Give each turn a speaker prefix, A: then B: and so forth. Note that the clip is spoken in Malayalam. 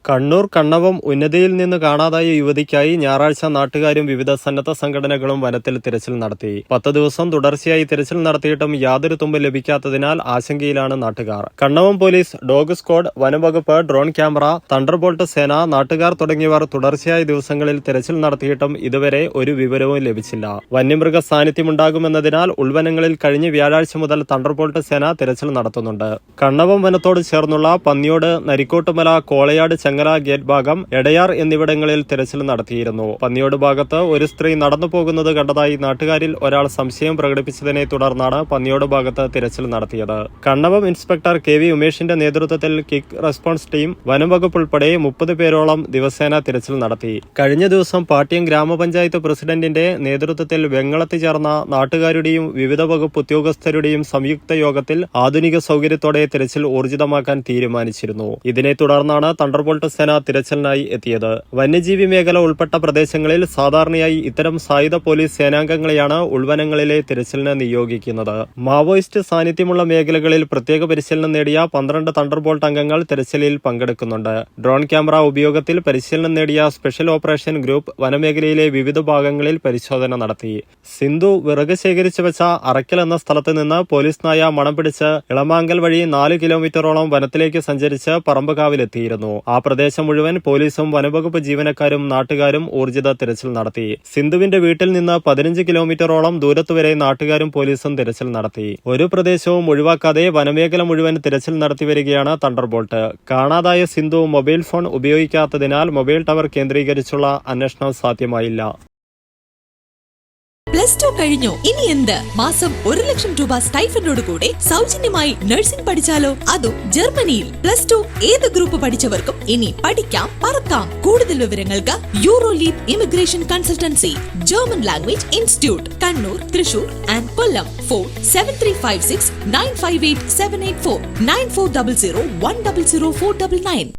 A: കണ്ണൂർ കണ്ണവം ഉന്നതിയിൽ നിന്ന് കാണാതായ യുവതിക്കായി ഞായറാഴ്ച നാട്ടുകാരും വിവിധ സന്നദ്ധ സംഘടനകളും വനത്തിൽ തിരച്ചിൽ നടത്തി. 10 ദിവസം തുടർച്ചയായി തിരച്ചിൽ നടത്തിയിട്ടും യാതൊരു തുമ്പ് ലഭിക്കാത്തതിനാൽ ആശങ്കയിലാണ് നാട്ടുകാർ. കണ്ണവം പോലീസ്, ഡോഗ് സ്ക്വാഡ്, വനംവകുപ്പ്, ഡ്രോൺ ക്യാമറ, തണ്ടർബോൾട്ട് സേന, നാട്ടുകാർ തുടങ്ങിയവർ തുടർച്ചയായ ദിവസങ്ങളിൽ തിരച്ചിൽ നടത്തിയിട്ടും ഇതുവരെ ഒരു വിവരവും ലഭിച്ചില്ല. വന്യമൃഗ സാന്നിധ്യമുണ്ടാകുമെന്നതിനാൽ ഉൾവനങ്ങളിൽ കഴിഞ്ഞ വ്യാഴാഴ്ച മുതൽ തണ്ടർബോൾട്ട് സേന തിരച്ചിൽ നടത്തുന്നുണ്ട്. കണ്ണവം വനത്തോട് ചേർന്നുള്ള പന്നിയോട്, നരിക്കോട്ടുമല, കോളയാട്, ചെങ്ങല ഗേറ്റ് ഭാഗം, എടയാർ എന്നിവിടങ്ങളിൽ തിരച്ചിൽ നടത്തിയിരുന്നു. പന്നിയോട് ഭാഗത്ത് ഒരു സ്ത്രീ നടന്നു പോകുന്നത് കണ്ടതായി നാട്ടുകാരിൽ ഒരാൾ സംശയം പ്രകടിപ്പിച്ചതിനെ തുടർന്നാണ് പന്നിയോട് ഭാഗത്ത് തിരച്ചിൽ നടത്തിയത്. കണ്ണവം ഇൻസ്പെക്ടർ KV ഉമേഷിന്റെ നേതൃത്വത്തിൽ ക്വിക്ക് റെസ്പോൺസ് ടീം, വനംവകുപ്പ് ഉൾപ്പെടെ 30 പേരോളം ദിവസേന തിരച്ചിൽ നടത്തി. കഴിഞ്ഞ ദിവസം പാട്യം ഗ്രാമപഞ്ചായത്ത് പ്രസിഡന്റിന്റെ നേതൃത്വത്തിൽ വെങ്ങളത്ത് ചേർന്ന നാട്ടുകാരുടെയും വിവിധ വകുപ്പ് ഉദ്യോഗസ്ഥരുടെയും സംയുക്ത യോഗത്തിൽ ആധുനിക സൗകര്യത്തോടെ തിരച്ചിൽ ഊർജിതമാക്കാൻ തീരുമാനിച്ചിരുന്നു. ഇതിനെ തുടർന്നാണ് തണ്ടർബോൾട്ട് സേന തിരച്ചിലിനായി എത്തിയത്. വന്യജീവി മേഖല ഉൾപ്പെട്ട പ്രദേശങ്ങളിൽ സാധാരണയായി ഇത്തരം സായുധ പോലീസ് സേനാംഗങ്ങളെയാണ് ഉൾവനങ്ങളിലെ തിരച്ചിലിന് നിയോഗിക്കുന്നത്. മാവോയിസ്റ്റ് സാന്നിധ്യമുള്ള മേഖലകളിൽ പ്രത്യേക പരിശീലനം നേടിയ 12 തണ്ടർബോൾട്ട് അംഗങ്ങൾ തിരച്ചിലിൽ പങ്കെടുക്കുന്നുണ്ട്. ഡ്രോൺ ക്യാമറ ഉപയോഗത്തിൽ പരിശീലനം നേടിയ സ്പെഷ്യൽ ഓപ്പറേഷൻ ഗ്രൂപ്പ് വനമേഖലയിലെ വിവിധ ഭാഗങ്ങളിൽ പരിശോധന നടത്തി. സിന്ധു വിറക് ശേഖരിച്ചു വെച്ച അറക്കൽ എന്ന സ്ഥലത്ത് നിന്ന് പോലീസ് നായ മണം പിടിച്ച് ഇളമാങ്കൽ വഴി 4 കിലോമീറ്ററോളം വനത്തിലേക്ക് സഞ്ചരിച്ച് പറമ്പുകാവിലെത്തിയിരുന്നു. ആ പ്രദേശം മുഴുവൻ പോലീസും വനംവകുപ്പ് ജീവനക്കാരും നാട്ടുകാരും ഊർജിത തിരച്ചിൽ നടത്തി. സിന്ധുവിന്റെ വീട്ടിൽ നിന്ന് 15 കിലോമീറ്ററോളം ദൂരത്തുവരെ നാട്ടുകാരും പോലീസും തിരച്ചിൽ നടത്തി. ഒരു പ്രദേശവും ഒഴിവാക്കാതെ വനമേഖല മുഴുവൻ തിരച്ചിൽ നടത്തിവരികയാണ് തണ്ടർബോൾട്ട്. കാണാതായ സിന്ധു മൊബൈൽ ഫോൺ ഉപയോഗിക്കാത്തതിനാൽ മൊബൈൽ ടവർ കേന്ദ്രീകരിച്ചുള്ള അന്വേഷണം സാധ്യമായില്ല.
B: +2 കഴിഞ്ഞു, ഇനി എന്ത്? മാസം 1 ലക്ഷം രൂപ സ്റ്റൈഫൻഡോട് കൂടെ സൗജന്യമായി നഴ്സിംഗ് പഠിച്ചാലോ? അതും ജർമ്മനിയിൽ. +2 ഏത് ഗ്രൂപ്പ് പഠിച്ചവർക്കും ഇനി പഠിക്കാം, പറക്കാം. കൂടുതൽ വിവരങ്ങൾക്ക് യൂറോലീപ് immigration consultancy, German language institute, Kannur, Thrissur and Kollam. Phone 7356 958 784 9400 100 499.